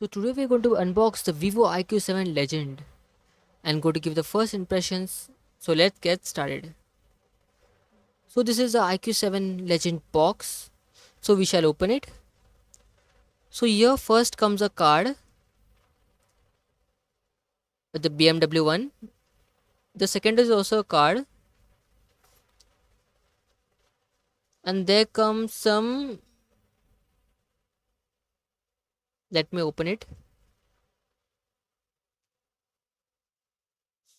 So today we're going to unbox the Vivo Iqoo 7 Legend and go to give the first impressions. So let's get started. So this is the Iqoo 7 Legend box. So we shall open it. So here first comes a card with the BMW one. The second is also a card. And there comes some. Let me open it.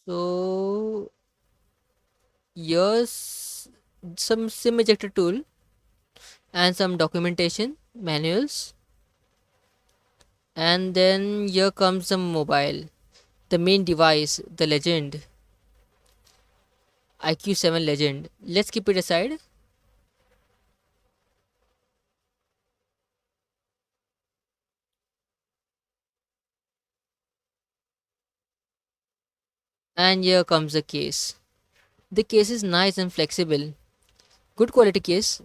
So here's some SIM ejector tool and some documentation manuals, and then here comes the mobile, the main device, the Legend Iqoo 7 Legend. Let's keep it aside. And here comes the case. The case is nice and flexible, good quality case.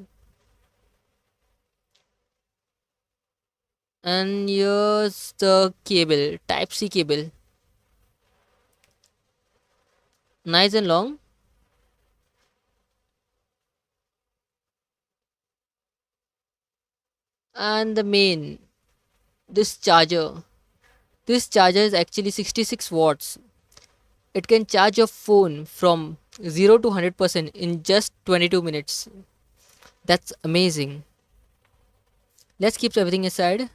And here's the cable, type C cable, nice and long. And the main, this charger, this charger is actually 66 watts. It can charge your phone from 0 to 100% in just 22 minutes. That's amazing. Let's keep everything aside.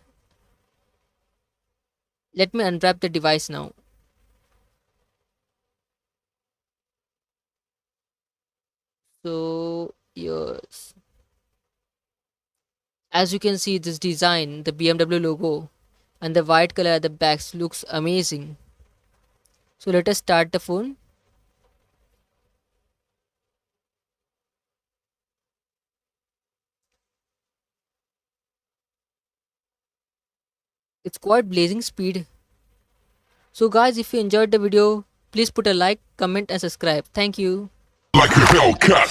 Let me unwrap the device now. So yes, as you can see, this design, the BMW logo and the white color at the back looks amazing. So let us start the phone. It's quite blazing speed. So guys, if you enjoyed the video, please put a like, comment and subscribe. Thank you. Like a Hellcat.